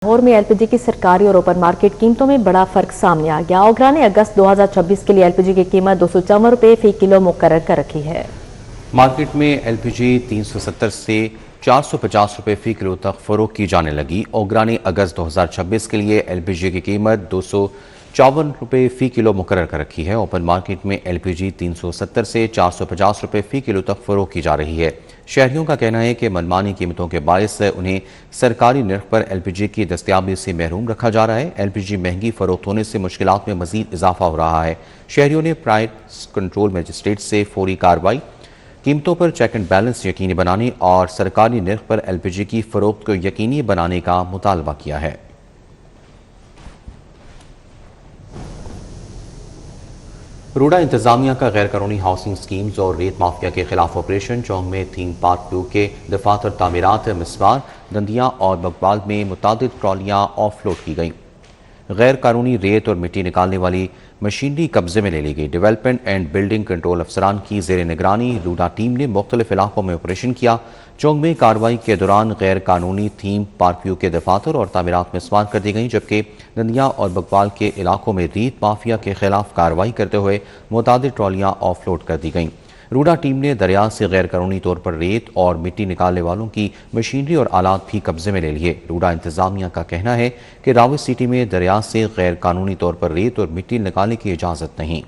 लाहौर में एलपीजी की सरकारी और ओपन मार्केट कीमतों में बड़ा फर्क सामने आ गया। ओगरा ने अगस्त 2026 के लिए एलपीजी की कीमत 254 रुपये फी किलो मुकर्रर कर रखी है। मार्केट में एलपीजी 370 से 450 रुपये फी किलो तक फरोख्त की जाने लगी। ओगरा ने अगस्त 2026 के लिए एलपीजी की कीमत 254 रुपये फी किलो मुकर्रर कर रखी है। ओपन मार्केट में एलपीजी 370 से 450 रुपये फी किलो तक फरोख्त की जा रही है। शहरियों का कहना है कि मनमानी कीमतों के बायस उन्हें सरकारी नर्ख पर एलपीजी की दस्तयाबी से महरूम रखा जा रहा है। एलपीजी महंगी फरोख्त होने से मुश्किलात में मजीद इजाफा हो रहा है। शहरियों ने प्राइस कंट्रोल मजिस्ट्रेट से फौरी कार्रवाई, कीमतों पर चेक एंड बैलेंस यकीनी बनाने और सरकारी नर्ख पर एलपीजी की फरोख्त को यकीनी बनाने का मुतालबा किया है। रूड़ा इंतजामिया का गैर कानूनी हाउसिंग स्कीम्स और रेत माफिया के खिलाफ ऑपरेशन। चौंग में थीम पार्क 2 के दफात और तामीरात, मिसवार, दंदिया और बकवाल में मुतादिद ट्रॉलियाँ ऑफलोड की गईं। गैर कानूनी रेत और मिट्टी निकालने वाली मशीनरी कब्जे में ले ली गई। डेवलपमेंट एंड बिल्डिंग कंट्रोल अफसरान की जेर निगरानी रूड़ा टीम ने मुख्तलिफ इलाकों में ऑपरेशन किया। चौंग में कार्रवाई के दौरान गैर कानूनी थीम पार्क व्यू के दफातर और तामीरात मिसवार कर दी गई, जबकि दंदिया और बकवाल के इलाकों में रेत माफिया के खिलाफ कार्रवाई करते हुए मुतादिद ट्रॉलियाँ ऑफलोड कर दी गईं। रूड़ा टीम ने दरिया से गैर कानूनी तौर पर रेत और मिट्टी निकालने वालों की मशीनरी और आलात भी कब्जे में ले लिए। रूड़ा इंतजामिया का कहना है कि रावत सिटी में दरिया से गैर कानूनी तौर पर रेत और मिट्टी निकालने की इजाजत नहीं।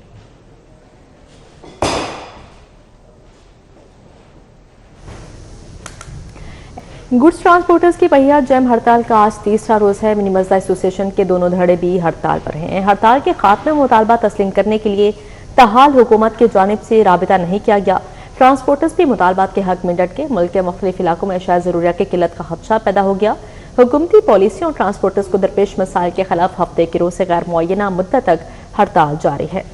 गुड्स ट्रांसपोर्टर्स की पहिया जैम हड़ताल का आज तीसरा रोज है। मिनी मजदा एसोसिएशन के दोनों धड़े भी हड़ताल पर हैं। हड़ताल के खात्मे मुतालबा तस्लीम करने के लिए ताहाल हुकूमत की जानिब से राबिता नहीं किया गया। ट्रांसपोर्टर्स भी मुतालबात के हक में डट के मुल्क के मुख्तलिफ इलाकों में अशाया ज़रूरिया की किल्लत का खदशा पैदा हो गया। हुकूमती पॉलिसियों और ट्रांसपोर्टर्स को दरपेश मसाइल के खिलाफ हफ्ते के रोज से गैर मुअय्यना मुद्दत तक हड़ताल जारी है।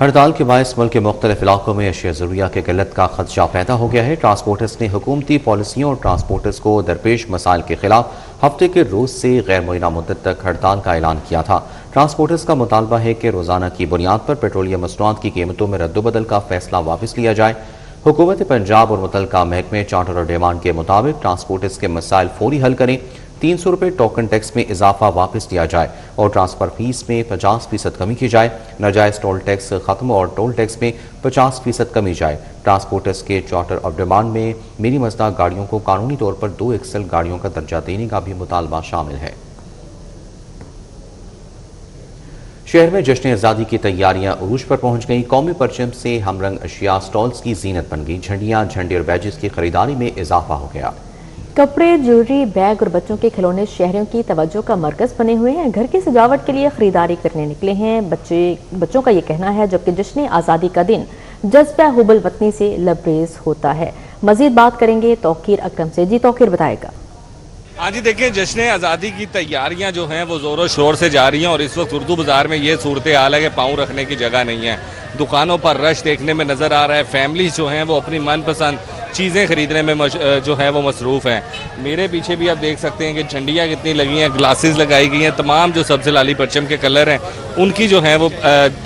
हड़ताल के बायस मुल्क के मुख्तलिफ इलाकों में अशिया ज़रूरिया की किल्लत का खदशा पैदा हो गया है। ट्रांसपोर्टर्स ने हुकूमती पॉलिसियों और ट्रांसपोर्टर्स को दरपेश मसाइल के खिलाफ हफ्ते के रोज से गैर मुअय्यना मुद्दत तक हड़ताल का ऐलान किया था। ट्रांसपोर्टर्स का मुतालबा है कि रोजाना की बुनियाद पर पेट्रोलियम मसनूआत की कीमतों में रद्दोबदल का फैसला वापस लिया जाए। हुकूमत पंजाब और मुतल्लिका महकमे चार्टर और डिमांड के मुताबिक ट्रांसपोर्टर्स के मसाइल फौरी हल करें। 300 रुपये टोकन टैक्स में इजाफा वापस लिया जाए और ट्रांसफर फीस में 50% कमी की जाए। नाजायज टोल टैक्स खत्म और टोल टैक्स में 50% कमी जाए। ट्रांसपोर्टर्स के चार्टर ऑफ डिमांड में मिनी मजदा गाड़ियों को कानूनी तौर पर 2 एक्सल गाड़ियों का दर्जा देने का भी मुतालबा शामिल है। शहर में जश्न आज़ादी की तैयारियां उरूज पर पहुंच गई। कौमी परचम से हमरंग अशिया स्टॉल्स की जीनत बन गई। झंडियां, झंडे और बैजेस की खरीदारी में इजाफा हो गया। कपड़े, ज्वेलरी, बैग और बच्चों के खिलौने शहरियों की तवज्जो का मरकज बने हुए हैं। घर की सजावट के लिए खरीदारी करने निकले हैं बच्चों का ये कहना है, जबकि जश्न आज़ादी का दिन जज्बा हुबल वतनी से लबरेज होता है। मजीद बात करेंगे तौकीर अकरम से। जी तौकीर बताएगा। हाँ जी, देखिए जश्न आज़ादी की तैयारियां जो हैं वो ज़ोरों शोर से जारी हैं और इस वक्त उर्दू बाज़ार में ये सूरत हाल है कि पाँव रखने की जगह नहीं है। दुकानों पर रश देखने में नज़र आ रहा है। फैमिली जो हैं वो अपनी मनपसंद चीज़ें खरीदने में जो है वो मसरूफ़ हैं। मेरे पीछे भी आप देख सकते हैं कि झंडियाँ कितनी लगी हैं, ग्लासेस लगाई गई हैं। तमाम जो सबसे लाली परचम के कलर हैं उनकी जो है वो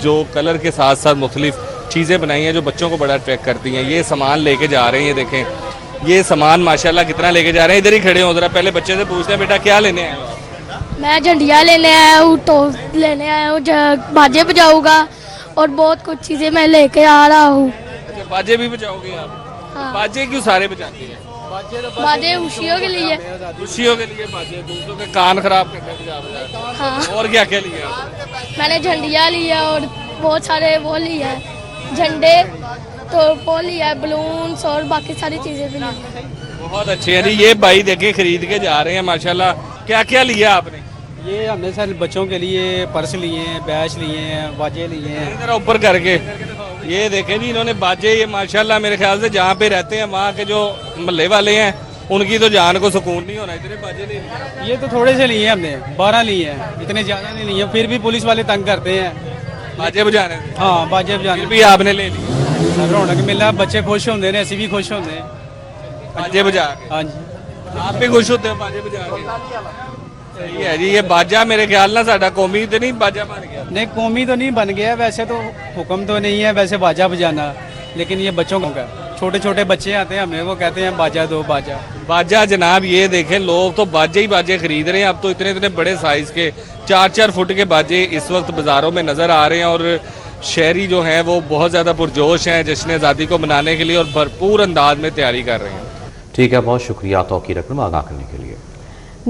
जो कलर के साथ साथ मुख्तलिफ चीज़ें बनाई हैं जो बच्चों को बड़ा अट्रैक्ट करती हैं। ये सामान लेके जा रहे हैं, ये देखें ये सामान माशाल्लाह कितना लेके जा रहे हैं। इधर ही खड़े हो, जरा पहले बच्चे से पूछते हैं, बेटा क्या लेने आए हो? मैं झंडिया लेने आया हूँ, तो लेने आया हूँ, बाजे बजाऊंगा और बहुत कुछ चीज़ें मैं लेके आ रहा हूँ। अच्छा, बाजे भी बजाओगे आप? हाँ। बाजे क्यों सारे बजाते हैं? बाजे खुशियों के लिए। खुशियों के लिए बाजे, दूसरों के कान खराब करने के लिए। हाँ। और क्या क्या लिया? मैंने झंडिया लिया और बहुत सारे वो लिया है, झंडे तो वो लिया है, बलून्स और बाकी सारी चीज़ें भी ली हैं। बहुत अच्छे हैं। ये भाई देखे खरीद के जा रहे हैं माशाल्लाह। क्या क्या लिया आपने? ये हमने सर बच्चों के लिए पर्स लिए हैं, बैच लिए हैं, बाजे लिए हैं। जरा ऊपर करके ये देखें जी, इन्होंने बाजे, ये माशाल्लाह मेरे ख्याल से जहाँ पे रहते हैं वहाँ के जो महल्ले वाले हैं उनकी तो जान को सुकून नहीं होना। इतने बाजे ले लिए? ये तो थोड़े से लिए हैं हमने, 12 लिए हैं, इतने ज़्यादा नहीं लिए। फिर भी पुलिस वाले तंग करते हैं बाजे बजाने। हाँ, बाजे बजाने भी आपने ले लिए? सर रौनक मिलना, बच्चे खुश होंगे ने, असी भी खुश होंगे बाजे बजा के। हाँ जी, आप भी खुश होते हो बाजे बजा के? सही है जी। ये बाजा मेरे ख्याल ना साडा कौमी तो नहीं बाजा बन गया? नहीं, कौमी तो नहीं बन गया, वैसे तो हुक्म तो नहीं है वैसे बाजा बजाना, लेकिन ये बच्चों का छोटे छोटे बच्चे आते हैं हमें, वो कहते हैं बाजा दो बाजा। बाजा जनाब ये देखें, लोग तो बाजे ही बाजे खरीद रहे हैं। अब तो इतने इतने बड़े साइज के 4-4 फुट के बाजे इस वक्त बाज़ारों में नज़र आ रहे हैं और शहरी जो हैं वो बहुत ज़्यादा पुरजोश हैं जश्न आज़ादी को मनाने के लिए और भरपूर अंदाज में तैयारी कर रहे हैं। ठीक है, बहुत शुक्रिया तौकीर रकम आगाह करने के लिए।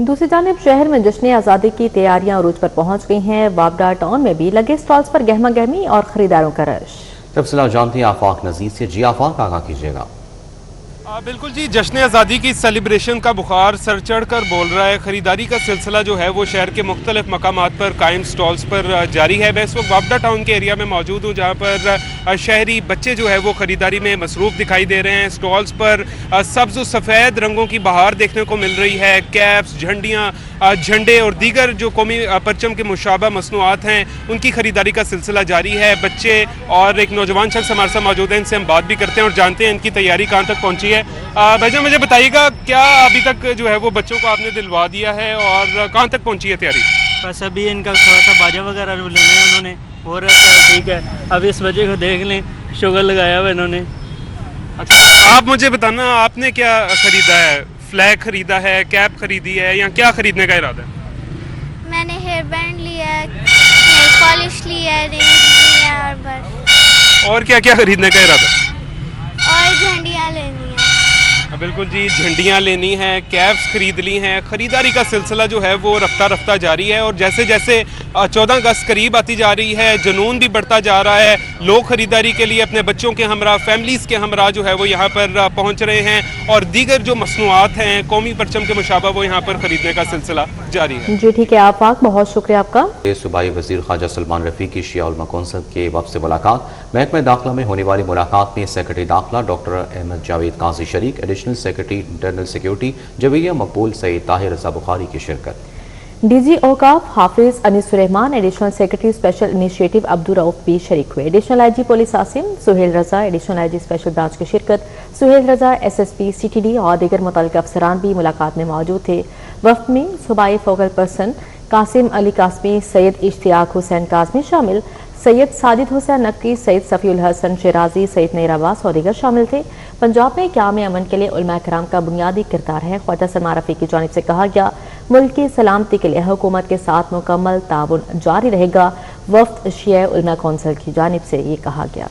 दूसरी जानिब शहर में जश्न आज़ादी की तैयारियां अरूज पर पहुंच गई हैं। वाबडा टाउन में भी लगे स्टॉल्स पर गहमा गहमी और खरीदारों का रश। तफसीलात जानते हैं आफाक नज़ीर से। जी आफाक, आगाह कीजिएगा। बिल्कुल जी, जश्न आज़ादी की सेलिब्रेशन का बुखार सर चढ़ कर बोल रहा है। ख़रीदारी का सिलसिला जो है वो शहर के मुख्तलिफ मकामात पर कायम स्टॉल्स पर जारी है। मैं इस वक्त वाबडा टाउन के एरिया में मौजूद हूँ जहाँ पर शहरी बच्चे जो है वो ख़रीदारी में मसरूफ़ दिखाई दे रहे हैं। स्टॉल्स पर सब्ज़ व सफ़ेद रंगों की बहार देखने को मिल रही है। कैप्स, झंडियाँ, झंडे और दीगर जो कौमी परचम के मुशाबा मसनूआत हैं उनकी ख़रीदारी का सिलसिला जारी है। बच्चे और एक नौजवान शख्स हमारे साथ मौजूद हैं, इनसे हम बात भी करते हैं और जानते हैं इनकी तैयारी कहाँ तक पहुँची है। भाईजान मुझे बताइएगा, क्या अभी तक जो है वो बच्चों को आपने दिलवा दिया है और कहाँ तक पहुँची है तैयारी? बस अभी इनका थोड़ा सा बाजा वगैरह लेना है उन्होंने, और ठीक है। अब इस वजह को देख लें, शुगर लगाया हुआ इन्होंने। अच्छा, आप मुझे बताना, आपने क्या ख़रीदा है? फ्लैग खरीदा है, कैप खरीदी है, या क्या खरीदने का इरादा है? मैंने हेयर बैंड लिया है, नेल पॉलिश लिया है, रिंग लिया है और बस। और क्या क्या खरीदने का इरादा है? और झंडियाँ लेनी है। बिल्कुल जी, झंडियाँ लेनी हैं, कैप्स खरीद ली हैं। ख़रीदारी का सिलसिला जो है वो रफ्ता रफ्ता जारी है और जैसे जैसे 14 अगस्त करीब आती जा रही है, जुनून भी बढ़ता जा रहा है। लोग ख़रीदारी के लिए अपने बच्चों के हमरा, फैमिलीज़ के हमरा जो है वो यहाँ पर पहुँच रहे हैं और दीगर जो मसनूआत हैं कौमी परचम के मुशाबा वो यहाँ पर ख़रीदने का सिलसिला जारी है। जी ठीक है आफाक, बहुत शुक्रिया आपका। सूबाई वज़ीर ख्वाजा सलमान रफ़ीकी शिया उलमा कौंसिल के वफ़द से मुलाकात। महकमा दाखिला में होने वाली मुलाकात में सेक्रेटरी दाखिला डॉक्टर अहमद जावेद काजी शरीक, additional secretary internal security Javeria Maqbool Saeed Tahir Raza Bukhari की शिरकत। डीजी औकाफ Hafiz Anisurrahman, additional secretary special initiative Abdul Rauf भी शरीक हुए। Additional IG police Asim Sohail Raza, additional IG special branch की शिरकत। सुहेल रजा, एसएसपी सीटीडी और दीगर मुतल्लिक़ अफसरान भी मुलाकात में मौजूद थे। वफ़द में सूबाई फोकल पर्सन कासिम अली कासमी, सैयद इश्तियाक हुसैन कासमी शामिल, सैयद साजिद हुसैन नकवी, सैयद सफ़ीउल हसन शिराजी, सैयद नईर अब्बास और दीगर शामिल थे। पंजाब में क़याम अमन के लिए उलमा कराम का बुनियादी किरदार है। ख्वाजा सलमान रफ़ी की जानिब से कहा गया, मुल्क की सलामती के लिए हुकूमत के साथ मुकम्मल ताउन जारी रहेगा। वफ़द शिया उलमा कौंसिल की जानिब से ये कहा गया।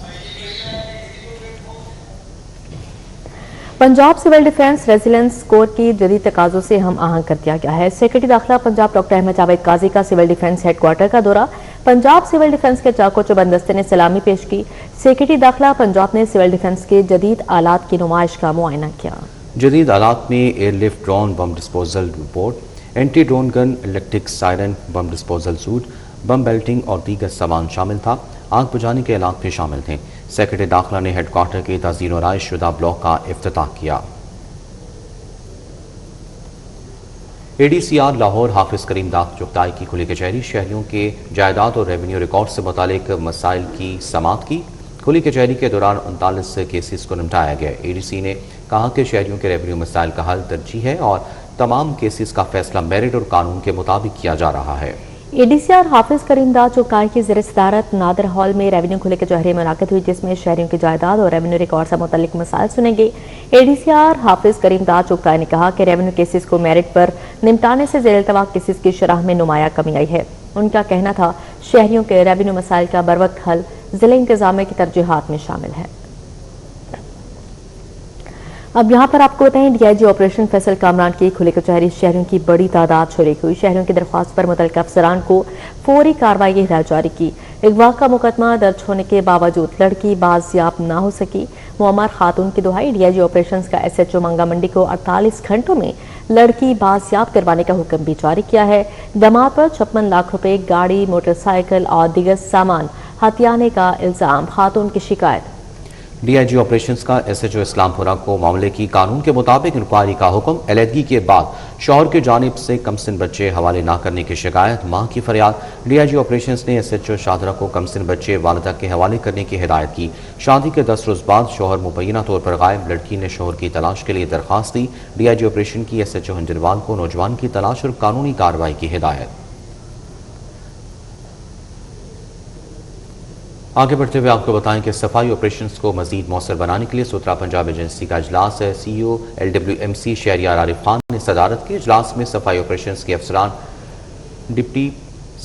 Punjab civil defence resilience corps की जदीद तकाज़ों से हम आहंग कर दिया गया है। सेक्रेटरी दाखिला पंजाब डॉक्टर अहमद जावेद काजी का सिविल डिफेंस हेडक्वार्टर का दौरा। पंजाब सिविल डिफेंस के चाको चौबंद दस्ते ने सलामी पेश की। सेक्रेटरी दाखिला पंजाब ने सिविल डिफेंस के जदीद आलात की नुमाइश का मुआयना किया। जदीद आलात में airlift drone bomb disposal report, anti drone gun, electric siren, bomb disposal suit, bomb belting और दीगर सामान शामिल था। आग बुझाने के आलात भी शामिल थे। सेक्रेटरी दाखिला ने हेडक्वार्टर के तज़ीन और राइश शुदा ब्लॉक का इफ्तिताह किया। ADCR लाहौर हाफिज करीम दाग चुगताई की खुली कचहरी शहरियों के जायदाद और रेवेन्यू रिकॉर्ड से मुतालिक मसाइल की समाअत की। खुली कचहरी के दौरान 39 केसेस को निपटाया गया। ADC ने कहा कि शहरियों के रेवेन्यू मसाइल का हल तरजीह है और तमाम केसेस का फैसला मेरिट और कानून के मुताबिक किया जा रहा है। ADCR हाफिज करीम दाग चौकाई की ज़ेर सदारत नादर हॉल में रेवेन्यू खुले कचहरी मुनाकिद हुई, जिसमें शहरियों की जायदाद और रेवेन्यू रिकॉर्ड से मुतल्लिक मसाइल सुने गए। ADCR हाफिज करीम दाग चौकाई ने कहा कि रेवेन्यू केसेस को मेरिट पर निपटाने से ज़ेर इल्तवा केसेस की शरह में नुमाया कमी आई है। उनका कहना था शहरियों के रेवेन्यू मसाइल का बरवक्त हल ज़िले इंतजामिया की तरजीहात में शामिल है। अब यहाँ पर आपको बताएं, DIG ऑपरेशन फैसल कामरान की खुली कचहरी शहरियों की बड़ी तादाद शरीक हुई। शहरियों की दरख्वास्त पर मुतल्लिक़ अफसरान को फौरी कार्रवाई की हिदायत जारी की। अगवा का मुकदमा दर्ज होने के बावजूद लड़की बाजियाब न हो सकी। मुअम्मर खातून की दुहाई। DIG ऑपरेशन का SHO मंगा मंडी को 48 घंटों में लड़की बाजियाब करवाने का हुक्म भी जारी किया है। दमाद पर 56 लाख रुपए, गाड़ी, मोटरसाइकिल और दीगर सामान हथियाने का इल्जाम। खातून की शिकायत। DIG ऑपरेशंस का SHO इस्लामपुरा को मामले की कानून के मुताबिक इंक्वायरी का हुक्म। अलहदगी के बाद शौहर की जानिब से कमसिन बच्चे हवाले ना करने की शिकायत, मां की फरियाद। DIG ऑपरेशंस ने SHO शादरा को कमसिन बच्चे वालिदा के हवाले करने की हिदायत की। शादी के 10 रोज बाद शौहर मुबैना तौर पर गायब। लड़की ने शौहर की तलाश के लिए दरख्वास्त दी। DIG ऑपरेशन की SHO हंजरवाल को नौजवान की तलाश और कानूनी कार्रवाई की हिदायत। आगे बढ़ते हुए आपको बताएं कि सफाई ऑपरेशंस को मजीद मौसर बनाने के लिए सुतरा पंजाब एजेंसी का इजलास CEO LWMC शहरियार आरिफ खान ने सदारत की। इजलास में सफाई ऑपरेशंस के अफसरान, deputy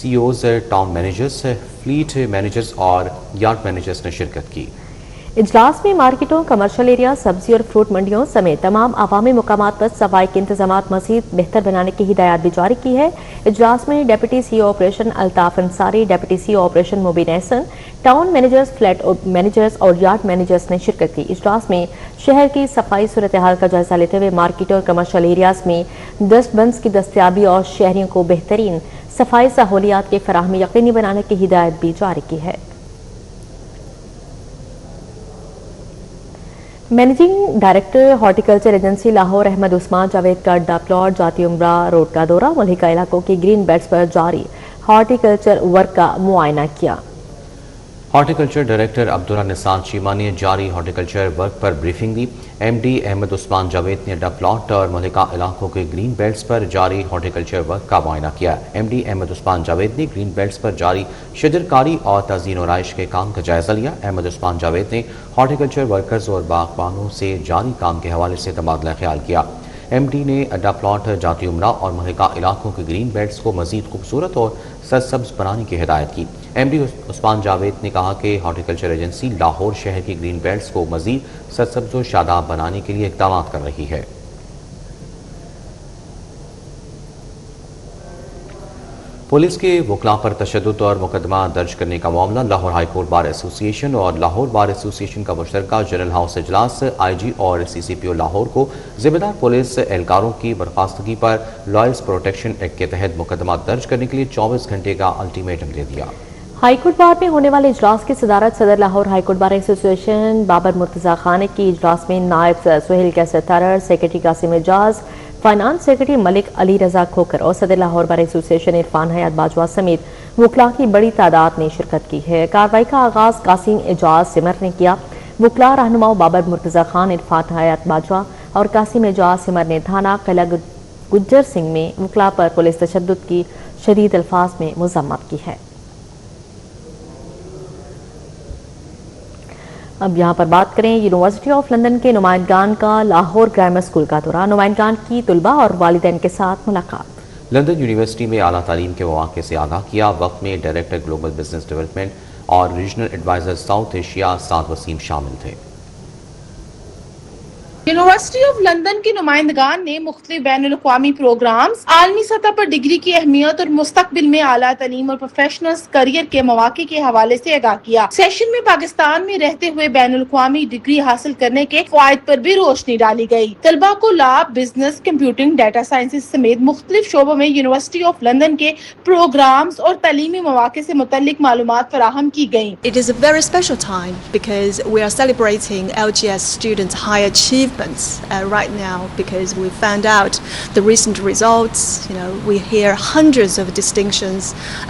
CEOs, town managers, fleet managers और यार्ड मैनेजर्स ने शिरकत की। इजलास में मार्केटों, कमर्शियल एरिया, सब्जी और फ्रूट मंडियों समेत तमाम अवामी मुकामात पर सफाई के इंतजाम मज़ीद बेहतर बनाने की हिदायत भी जारी की है। इजलास में deputy CEO operation Altaf Ansari, deputy CEO operation Mubeen Ahsan, town managers, fleet managers और यार्ड मैनेजर्स ने शिरकत की। इजलास में शहर की सफाई सूरत हाल का जायजा लेते हुए मार्केटों और कमर्शियल एरियाज में डस्टबिन्स की दस्तियाबी और शहरियों को बेहतरीन सफाई सहूलियात की फराहमी यकीनी बनाने की हिदायत भी जारी की है। Managing director horticulture agency Lahore Ahmad Usman Javed का अड्डा प्लॉट जाती उम्रा रोड का दौरा, मुल्हिका इलाकों के ग्रीन बेल्ट्स पर जारी हॉर्टिकल्चर वर्क का मुआयना किया। हॉर्टिकल्चर डायरेक्टर अब्दुल्ला निसार चीमा ने जारी हॉर्टिकल्चर वर्क पर ब्रीफिंग दी। MD अहमद उस्मान जावेद ने अड्डा प्लॉट और मुल्हिका इलाकों के ग्रीन बेल्ट्स पर जारी हॉर्टिकल्चर वर्क का मुआयना किया। MD अहमद उस्मान जावेद ने ग्रीन बेल्ट्स पर जारी शजरकारी और तज़ीन और आइश के काम का जायजा लिया। अहमद उस्मान जावेद ने हॉर्टिकल्चर वर्कर्स और बागबानों से जारी काम के हवाले से तबादला ख्याल किया। MD ने अड्डा प्लॉट, जाती उम्रा और मुल्हिका इलाकों के ग्रीन बेल्ट्स को मजीद खूबसूरत और सरसब्ज बनाने की हिदायत की। MD उस्मान जावेद ने कहा कि हॉर्टिकल्चर एजेंसी लाहौर शहर की ग्रीन बेल्ट्स को मजीद सरसब्ज और शादाब बनाने के लिए इक़दाम कर रही है। पुलिस के वकला पर तशद्दुद और मुकदमा दर्ज करने का मामला Lahore high court bar association और लाहौर बार एसोसिएशन का मुश्तरका जनरल हाउस इजलास IG और CCPO लाहौर को जिम्मेदार पुलिस एहलकारों की बर्खास्तगी पर लॉयर्स प्रोटेक्शन एक्ट के तहत मुकदमा दर्ज करने के लिए 24 घंटे का अल्टीमेटम दे दिया। हाईकोर्ट बार में होने वाले इजलास की सदारत सदर Lahore high court bar association Babar Murtaza Khan ने की। इजलास में नायब Sohail Qaiser Tarar, secretary Qasim Ejaz, finance secretary Malik Ali Raza Khokhar और सदर लाहौर बार एसोसिएशन इरफान हयात बाजवा समेत वकला की बड़ी तादाद ने शिरकत की है। कार्रवाई का आगाज कासिम एजाज सिमर ने किया। वकला रहनुमाओं बाबर मुर्तजा खान, इरफान हयात बाजवा और कासिम एजाज सिमर ने थाना किला गुज्जर सिंह में वकला पर पुलिस तशद्दुद की शदीद अल्फाज में मज़म्मत की है। अब यहाँ पर बात करें यूनिवर्सिटी ऑफ लंदन के नुमाइंदगान का लाहौर ग्रामर स्कूल का दौरा, नुमाइंदगान की तुलबा और वालिदैन के साथ मुलाकात। लंदन यूनिवर्सिटी में आला तालीम के मौके से आगाह किया। वक्त में डायरेक्टर ग्लोबल बिजनेस डेवलपमेंट और रीजनल एडवाइजर साउथ एशिया साद वसीम शामिल थे। यूनिवर्सिटी ऑफ लंदन के नुमाइंदगान ने मुख्तलिफ बैनुल-अक़वामी प्रोग्राम्स, आलमी सतह पर डिग्री की अहमियत और मुस्तकबिल में आला तालीम और प्रोफेशनल करियर के मौके के हवाले से आगाह किया। सेशन में पाकिस्तान में रहते हुए बैनुल-अक़वामी डिग्री हासिल करने के फायदे पर भी रोशनी डाली गई। तलबा को law, business, computing, data sciences समेत मुख्तलिफ शोबों में यूनिवर्सिटी ऑफ लंदन के प्रोग्राम्स और तालीमी मौके से मुतल्लिक मालूमात फराहम की गयी। It is a very special time because we are celebrating LGS students' high achievements right now, because we found out the recent results. We hear hundreds of distinctions,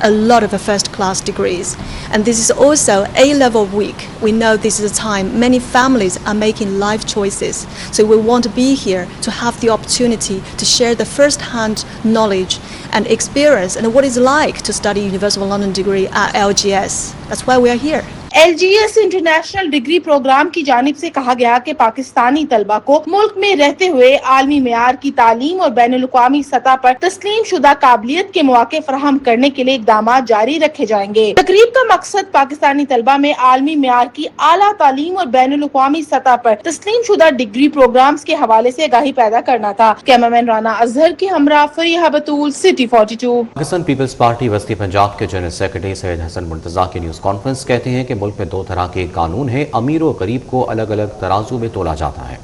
a lot of first-class degrees, and this is also A-level week. We know this is a time many families are making life choices, so we want to be here to have the opportunity to share the first-hand knowledge and experience and what it's like to study University of London degree at LGS. That's why we are here. LGS international degree programme की जानिब से कहा गया कि पाकिस्तानी तलबा को मुल्क में रहते हुए आलमी मेयार की तालीम और बैनुल-अक़वामी सतह पर तस्लीम शुदा काबिलियत के मौके फराहम करने के लिए इक़दाम जारी रखे जाएंगे। तकरीब का मकसद पाकिस्तानी तलबा में आलमी मेयार की आला तालीम और बैनुल-अक़वामी सतह पर तस्लीम शुदा डिग्री प्रोग्राम्स के हवाले से आगाही पैदा करना था। कैमरामैन राना अजहर के हमरा फरीहा बतूल, सिटी 42। पाकिस्तान पीपल्स पार्टी वस्ती पंजाब के जनरल सेक्रेटरी सैयद हसन मुर्तजा की न्यूज कॉन्फ्रेंस कहते हैं कि मुल्क में दो तरह के कानून हैं, अमीर और गरीब को अलग अलग तराजू में तोला जाता है।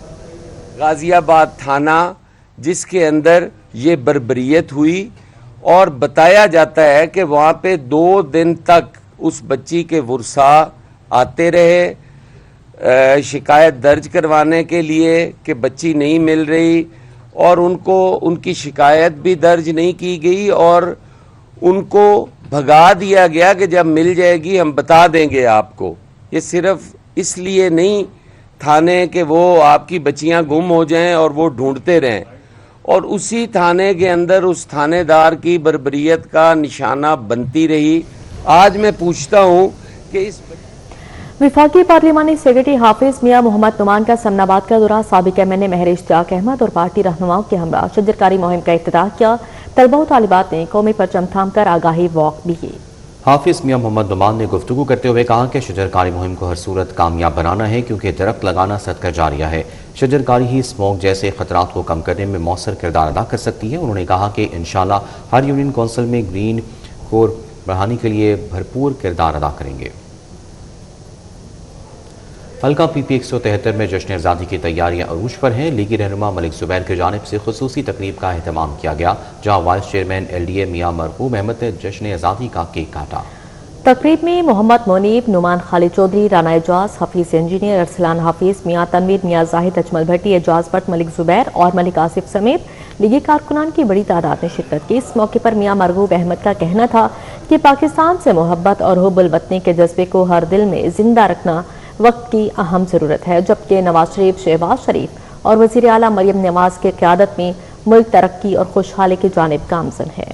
गाजियाबाद थाना जिसके अंदर ये बर्बरियत हुई और बताया जाता है कि वहाँ पे 2 दिन तक उस बच्ची के वर्सा आते रहे शिकायत दर्ज करवाने के लिए कि बच्ची नहीं मिल रही, और उनको उनकी शिकायत भी दर्ज नहीं की गई और उनको भगा दिया गया कि जब मिल जाएगी हम बता देंगे आपको। ये सिर्फ इसलिए नहीं थाने के वो आपकी बच्चियां गुम हो जाएं और वो ढूंढते रहें, और उसी थाने के अंदर उस थानेदार की बर्बरियत का निशाना बनती रही। आज मैं पूछता हूं कि इस वफाकी पार्लिमानी सेक्रेटरी हाफिज मियां मोहम्मद नुमान का समनाबाद का दौरा साबिक MNA महर इश्तियाक अहमद और पार्टी रहनुमाओं के हमरा शजरकारी मुहिम का इफ्तिताह किया। तलबा व तालिबात ने कौमी परचम थाम कर आगाही वॉक भी की। हाफिज मियां मोहम्मद नुमान ने गुफ्तगू करते हुए कहा कि शजरकारी मुहिम को हर सूरत कामयाब बनाना है, क्योंकि दरख्त लगाना सदका जारिया है। शजरकारी ही स्मोक जैसे खतरात को कम करने में मौसर किरदार अदा कर सकती है। उन्होंने कहा कि इंशाल्लाह हर यूनियन कौंसिल में ग्रीन कोर बढ़ाने के लिए भरपूर किरदार अदा करेंगे। हल्का PP 173 में जश्न आज़ादी की तैयारियां अरूज पर हैं। लीगी रहनुमा मलिक ज़ुबैर की जानिब से खुसूसी तकरीब का एहतमाम किया गया, जहां वाइस चेयरमैन LDA मियां मरहूम अहमद ने जश्न आज़ादी का केक काटा। तकरीब में मोहम्मद मोनीब, नुमान खालिद चौधरी, राना एजाज, हफीज इंजीनियर, अरसलान हाफिज, मियां तनवीर, मियां जाहिद, अजमल भट्टी, एजाज भट्ट, मलिक ज़ुबैर और मलिक आसिफ समेत लीगी कारकुनान की बड़ी तादाद ने शिरकत की। इस मौके पर मियां मरहूम अहमद का कहना था कि पाकिस्तान से मोहब्बत और हुब्बुल वतनी के जज्बे को हर दिल में जिंदा रखना वक्त की अहम ज़रूरत है, जबकि नवाज शरीफ, शहबाज शरीफ और वज़ीर आला मरियम नवाज की क़यादत में मुल्क तरक्की और खुशहाली की जानिब गामज़न है।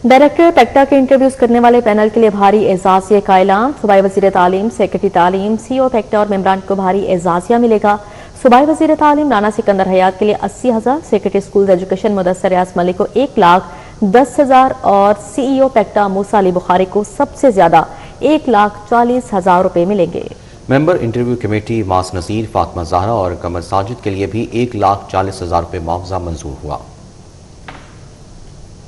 डायरेक्टर पेक्टा के इंटरव्यूज करने वाले पैनल के लिए भारी एजाजिया का ऐलान। सूबाई वज़ीर तालीम, सेक्रेटरी तालीम, CO पेक्टा और मेम्बरान को भारी एजाजिया मिलेगा। सूबाई वज़ीर तालीम राना सिकंदर हयात के लिए 80,000, सेक्रेटरी स्कूल एजुकेशन मुदस्सर रियाज मलिक को 1,10,000 और CEO पेक्टा मूसा अली बुखारी को सबसे ज्यादा 1,40,000 रुपए मिलेंगे। मेंबर इंटरव्यू कमेटी मास नसीर, फातिमा ज़हरा और कमर साजिद के लिए भी 1,40,000 रुपए मुआवजा मंजूर हुआ।